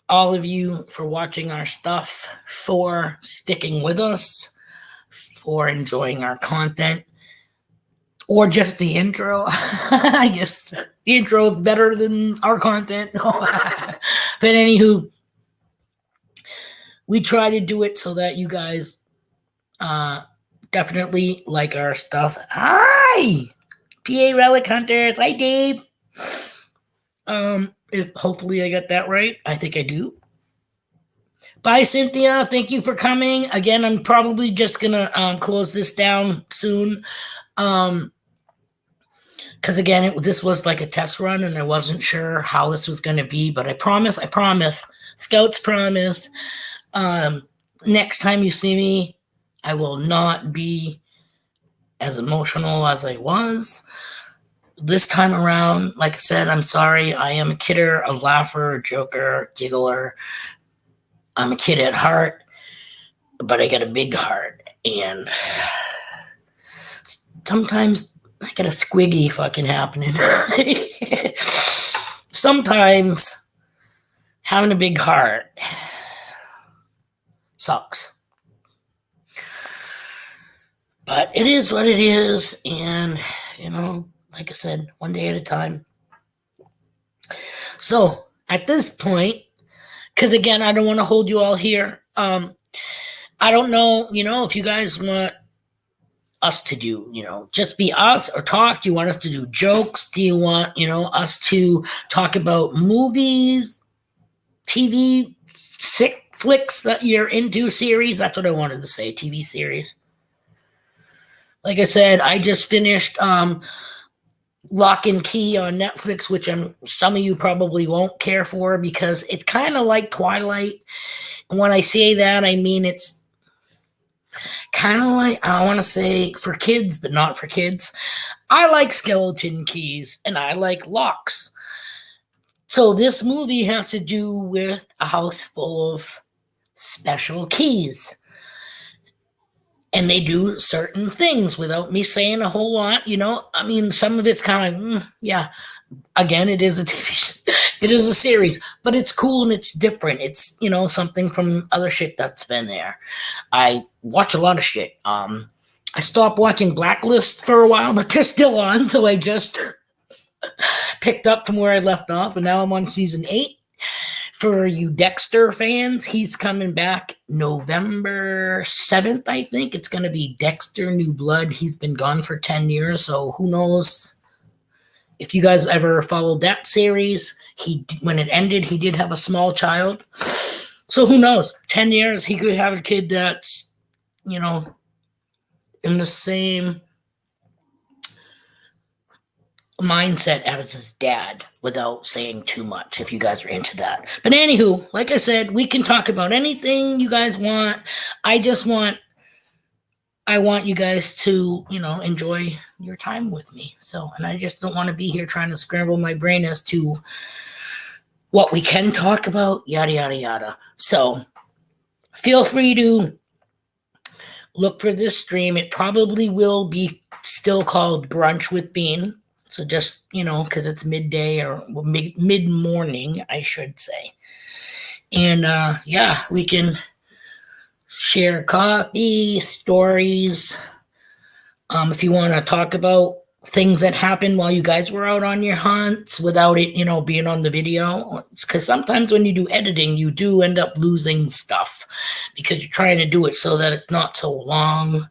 all of you for watching our stuff, for sticking with us, for enjoying our content, or just the intro. I guess the intro is better than our content. But anywho, we try to do it so that you guys definitely like our stuff. Hi, PA Relic Hunters. Hi, Dave. If hopefully I got that right. I think I do. Bye, Cynthia. Thank you for coming. Again, I'm probably just going to close this down soon. Because again, this was like a test run, and I wasn't sure how this was going to be. But I promise. Scouts promise. Next time you see me, I will not be as emotional as I was. This time around, like I said, I'm sorry. I am a kidder, a laugher, a joker, giggler. I'm a kid at heart, but I got a big heart. And sometimes I got a squiggy fucking happening. Sometimes having a big heart sucks. But it is what it is. And, like I said, one day at a time. So at this point, because again, I don't want to hold you all here. I don't know, if you guys want us to do, just be us or talk. Do you want us to do jokes? Do you want, us to talk about movies, TV, sick flicks that you're into, series? That's what I wanted to say, TV series. Like I said, I just finished Lock and Key on Netflix, which some of you probably won't care for because it's kind of like Twilight. And when I say that, I mean it's kind of like, I want to say for kids, but not for kids. I like skeleton keys and I like locks. So this movie has to do with a house full of special keys. And they do certain things without me saying a whole lot, I mean, some of it's kind of yeah. Again, it is a TV, it is a series, but it's cool and it's different. It's, something from other shit that's been there. I watch a lot of shit. I stopped watching Blacklist for a while, but they're still on, so I just picked up from where I left off, and now I'm on season 8. For you Dexter fans, he's coming back November 7th, I think. It's going to be Dexter New Blood. He's been gone for 10 years, so who knows if you guys ever followed that series. When it ended, he did have a small child. So who knows? 10 years, he could have a kid that's, in the same mindset as his dad without saying too much, if you guys are into that. But anywho, like I said, we can talk about anything you guys want. I just want I want you guys to, enjoy your time with me. So, and I just don't want to be here trying to scramble my brain as to what we can talk about, yada, yada, yada. So, feel free to look for this stream. It probably will be still called Brunch with Bean. So just, because it's midday or mid-morning, I should say. And yeah, we can share coffee, stories. If you want to talk about things that happened while you guys were out on your hunts without it, being on the video. Because sometimes when you do editing, you do end up losing stuff because you're trying to do it so that it's not so long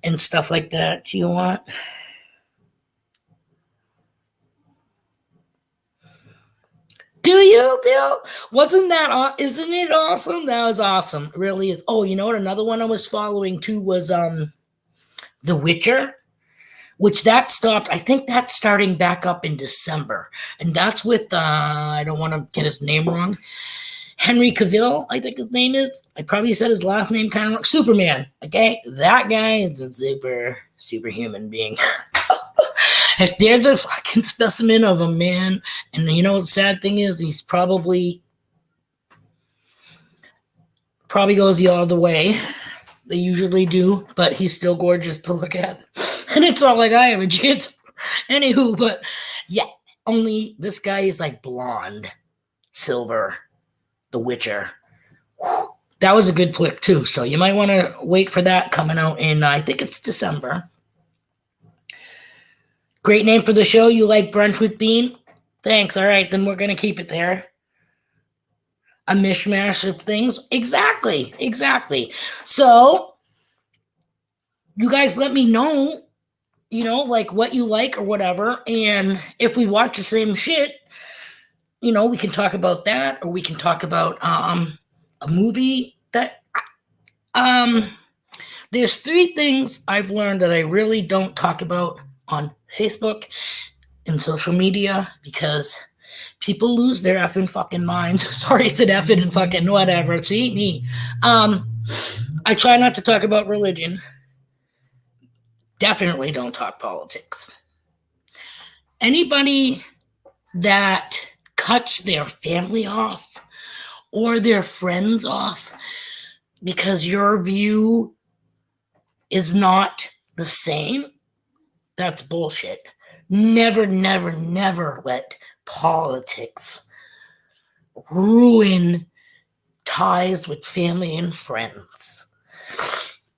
and stuff like that. Do you want? Do you, Bill? Isn't it awesome? That was awesome. It really is. Oh, you know what? Another one I was following too was The Witcher, which that stopped. I think that's starting back up in December. And that's with I don't want to get his name wrong. Henry Cavill, I think his name is. I probably said his last name kind of wrong. Superman. Okay? That guy is a superhuman being. If they're the fucking specimen of a man, and the sad thing is, he's probably goes the other way. They usually do, but he's still gorgeous to look at. And it's not like I have a chance. Anywho, but yeah, only this guy is like blonde, silver, The Witcher. Whew. That was a good flick too, so you might want to wait for that coming out in, I think it's December. Great name for the show. You like Brunch with Bean? Thanks. All right, then we're going to keep it there. A mishmash of things. Exactly. So, you guys let me know, like what you like or whatever. And if we watch the same shit, we can talk about that, or we can talk about a movie that there's 3 things I've learned that I really don't talk about on Facebook and social media because people lose their effing fucking minds. Sorry, I said effing and fucking whatever. See, me. I try not to talk about religion. Definitely don't talk politics. Anybody that cuts their family off or their friends off because your view is not the same, that's bullshit. Never let politics ruin ties with family and friends.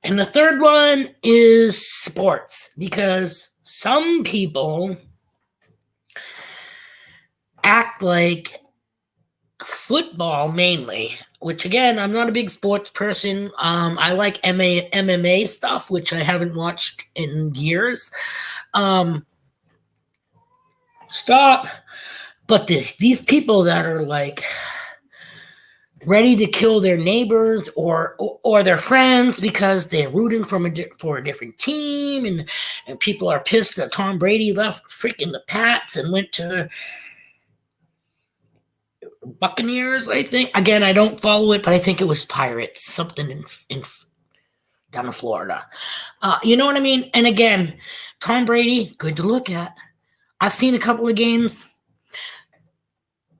And the third one is sports, because some people act like football mainly, which again, I'm not a big sports person. I like MMA stuff, which I haven't watched in years. Stop. But these people that are like ready to kill their neighbors or their friends because they're rooting for a different team, and people are pissed that Tom Brady left freaking the Pats and went to Buccaneers, I think. Again, I don't follow it, but I think it was Pirates, something in down in Florida. You know what I mean? And again, Tom Brady, good to look at. I've seen a couple of games.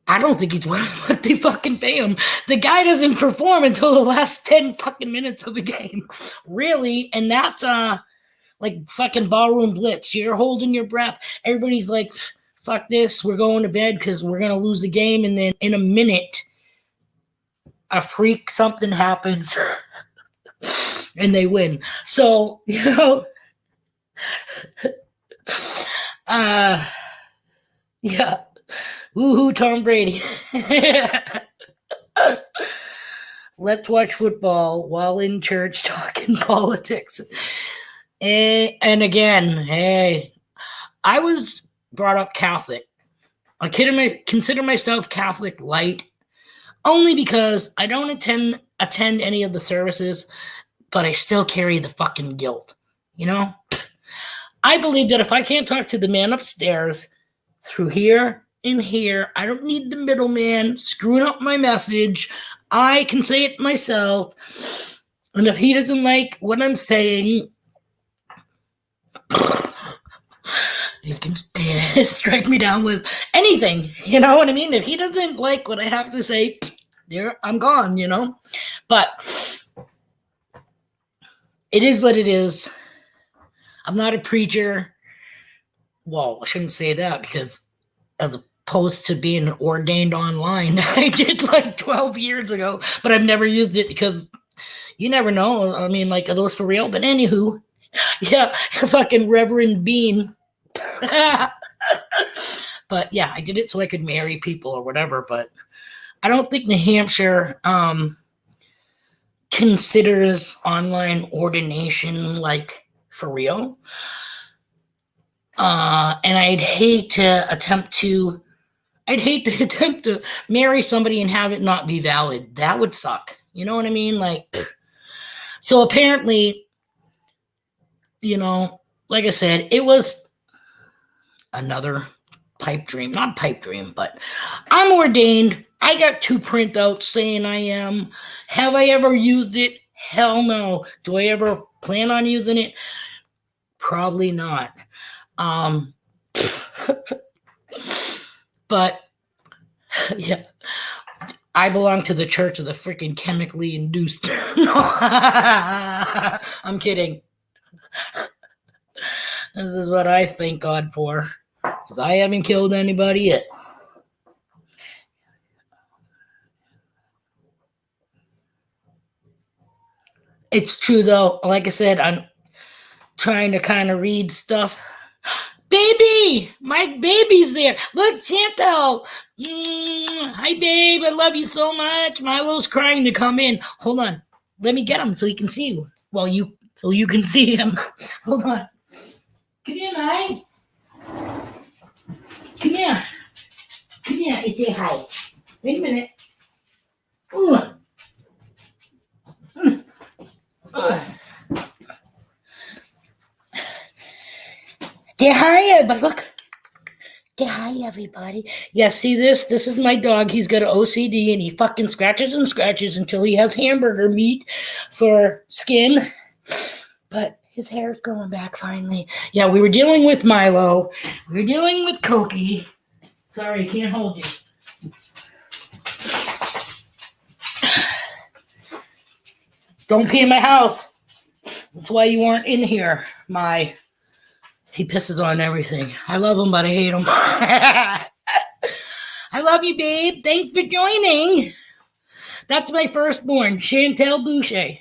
I don't think he's worth what they fucking pay him. The guy doesn't perform until the last 10 fucking minutes of the game. Really? And that's like fucking ballroom blitz. You're holding your breath. Everybody's like, fuck this. We're going to bed because we're going to lose the game. And then in a minute, a freak, something happens and they win. So, yeah. Woohoo, Tom Brady. Let's watch football while in church talking politics. And again, hey, I was brought up Catholic. I consider myself Catholic light only because I don't attend any of the services, but I still carry the fucking guilt, I believe that if I can't talk to the man upstairs through here and here, I don't need the middleman screwing up my message. I can say it myself. And if he doesn't like what I'm saying, he can strike me down with anything. You know what I mean? If he doesn't like what I have to say, there I'm gone, you know? But it is what it is. I'm not a preacher. Well, I shouldn't say that because as opposed to being ordained online, I did like 12 years ago, but I've never used it because you never know. I mean, like, are those for real? But anywho, yeah, fucking Reverend Bean. But yeah, I did it so I could marry people or whatever. But I don't think New Hampshire considers online ordination like for real. And I'd hate to attempt to marry somebody and have it not be valid. That would suck. You know what I mean? Like, so apparently, you know, like I said, it was another pipe dream. Not pipe dream, but I'm ordained. I got 2 printouts saying I am. Have I ever used it? Hell no. Do I ever plan on using it? Probably not. But yeah, I belong to the church of the freaking chemically induced. No, I'm kidding. This is what I thank God for, because I haven't killed anybody yet. It's true though. Like I said, I'm trying to kind of read stuff. Baby, my baby's there. Look, Chantel. Hi, babe. I love you so much. Milo's crying to come in. Hold on. Let me get him so he can see you. Well, so you can see him. Hold on. Come here, Mike. Come here. Come here and say hi. Wait a minute. Say hi, but look. Say hi, everybody. Yeah, see this? This is my dog. He's got an OCD, and he fucking scratches and scratches until he has hamburger meat for skin. But his hair's growing back finally. Yeah, we were dealing with Milo. We were dealing with Cokie. Sorry, can't hold you. Don't pee in my house. That's why you weren't in here. He pisses on everything. I love him, but I hate him. I love you, babe. Thanks for joining. That's my firstborn, Chantel Boucher.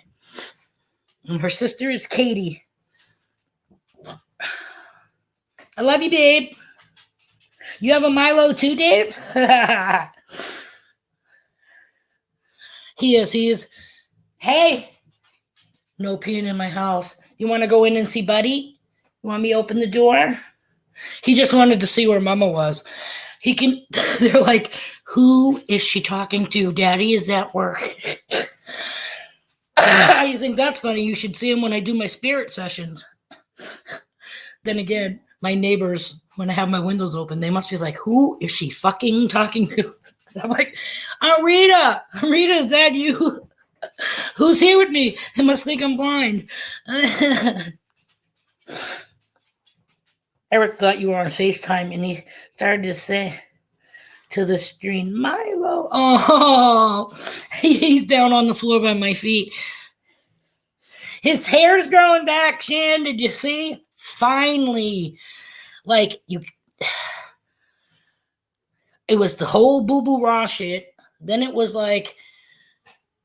And her sister is Katie. I love you, babe. You have a Milo too, Dave? He is. Hey, no peeing in my house. You want to go in and see Buddy? You want me to open the door? He just wanted to see where Mama was. They're like, who is she talking to? Daddy is at work. You think that's funny? You should see him when I do my spirit sessions. Then again, my neighbors, when I have my windows open, they must be like, who is she fucking talking to? I'm like, Rita, is that you? Who's here with me? They must think I'm blind. Eric thought you were on FaceTime, and he started to say to the screen, Milo. Oh, he's down on the floor by my feet. His hair's growing back, Shan. Did you see? Finally. Like, it was the whole boo-boo raw shit. Then it was like,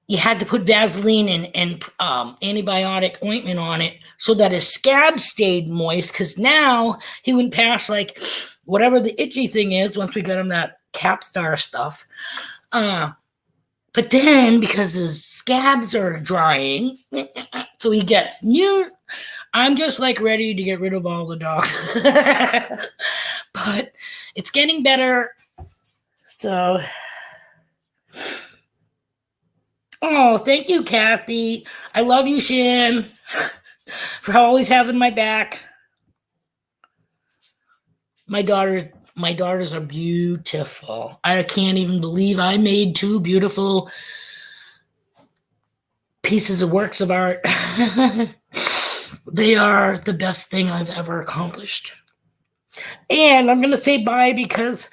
you had to put Vaseline and antibiotic ointment on it so that his scab stayed moist, because now he went past, like, whatever the itchy thing is once we got him that Capstar stuff. But then, because his scabs are drying, so he gets new. I'm just, like, ready to get rid of all the dogs. But it's getting better. So... Oh, thank you, Kathy. I love you, Shan, for always having my back. My daughters are beautiful. I can't even believe I made 2 beautiful pieces of works of art. They are the best thing I've ever accomplished. And I'm going to say bye because,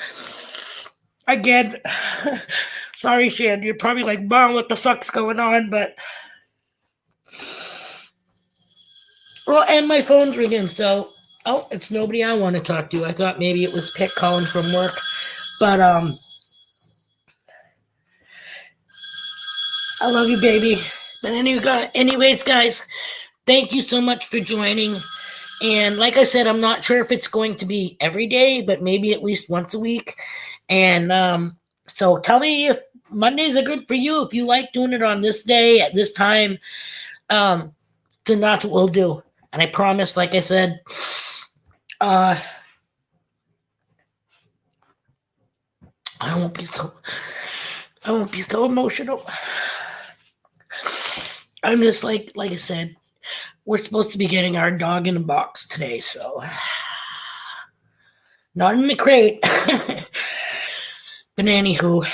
again, sorry, Shan, you're probably like, Mom, what the fuck's going on? But, well, and my phone's ringing, so, oh, it's nobody I want to talk to. I thought maybe it was Pitt calling from work. But, I love you, baby. But anyways, guys, thank you so much for joining. And like I said, I'm not sure if it's going to be every day, but maybe at least once a week. And so tell me if Mondays are good for you, if you like doing it on this day at this time. Then that's what we'll do. And I promise, like I said, I won't be so emotional. I'm just like I said, we're supposed to be getting our dog in a box today, so not in the crate. But anywho,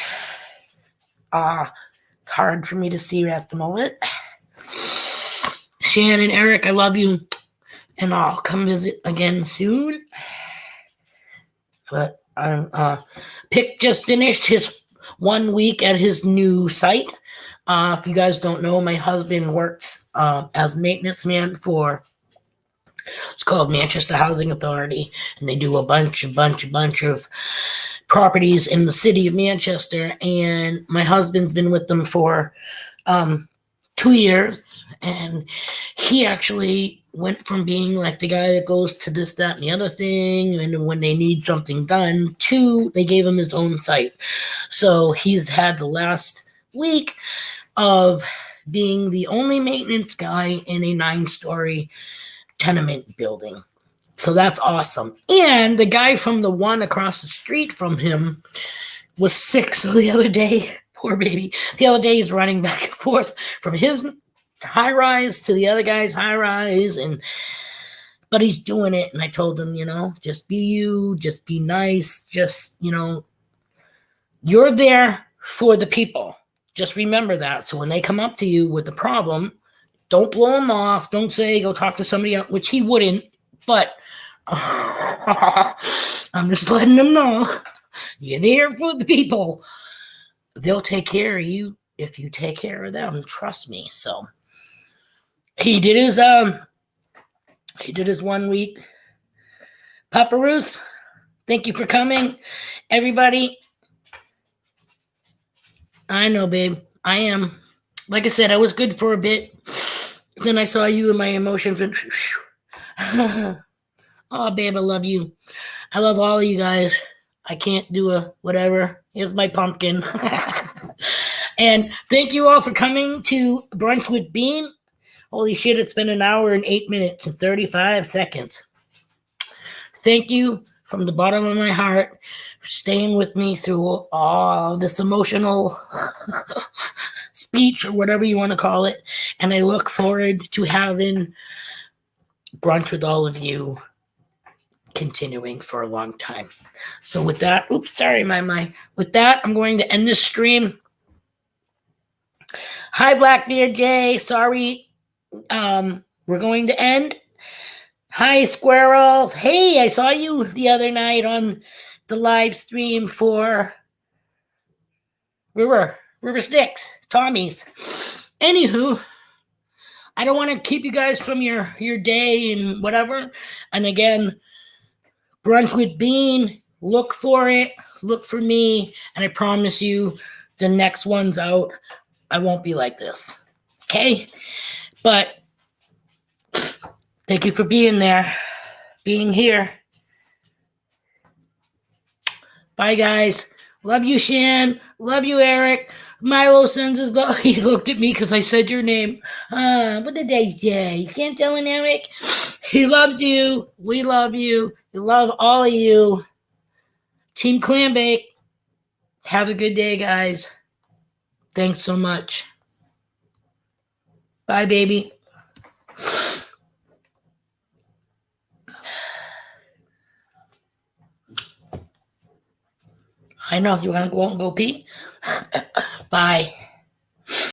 hard for me to see at the moment. Shannon, Eric, I love you, and I'll come visit again soon. But Pick just finished his 1 week at his new site. If you guys don't know, my husband works as maintenance man for, it's called Manchester Housing Authority, and they do a bunch of properties in the city of Manchester. And my husband's been with them for 2 years, and he actually went from being like the guy that goes to this, that, and the other thing, and when they need something done, to they gave him his own site. So he's had the last week of being the only maintenance guy in a 9-story tenement building. So that's awesome. And the guy from the one across the street from him was sick. So the other day, poor baby, the other day he's running back and forth from his high rise to the other guy's high rise, but he's doing it. And I told him, just be you, just be nice, just, you're there for the people. Just remember that. So when they come up to you with a problem, don't blow them off. Don't say, go talk to somebody else, which he wouldn't, but I'm just letting them know you're there for the people. They'll take care of you if you take care of them. Trust me. So he did his 1 week. Papa Roos, thank you for coming. Everybody, I know, babe. I am. Like I said, I was good for a bit. Then I saw you and my emotions went. Oh, babe, I love you. I love all of you guys. I can't do a whatever. Here's my pumpkin. And thank you all for coming to Brunch with Bean. Holy shit, it's been 1 hour and 8 minutes and 35 seconds. Thank you from the bottom of my heart for staying with me through all this emotional speech or whatever you want to call it. And I look forward to having brunch with all of you continuing for a long time. So with that, with that, I'm going to end this stream. Hi, Blackbeard Jay. Sorry. We're going to end. Hi, Squirrels. Hey, I saw you the other night on the live stream for River Sticks, Tommy's. Anywho, I don't want to keep you guys from your day and whatever. And again, Brunch with Bean, look for it. Look for me. And I promise you, the next one's out. I won't be like this. Okay? But thank you for being there, being here. Bye, guys. Love you, Shan. Love you, Eric. Milo sends his love. He looked at me because I said your name. What did I say? You can't tell him, Eric? He loves you. We love you. We love all of you. Team Clambake. Have a good day, guys. Thanks so much. Bye, baby. I know you want to go out and go pee. Bye.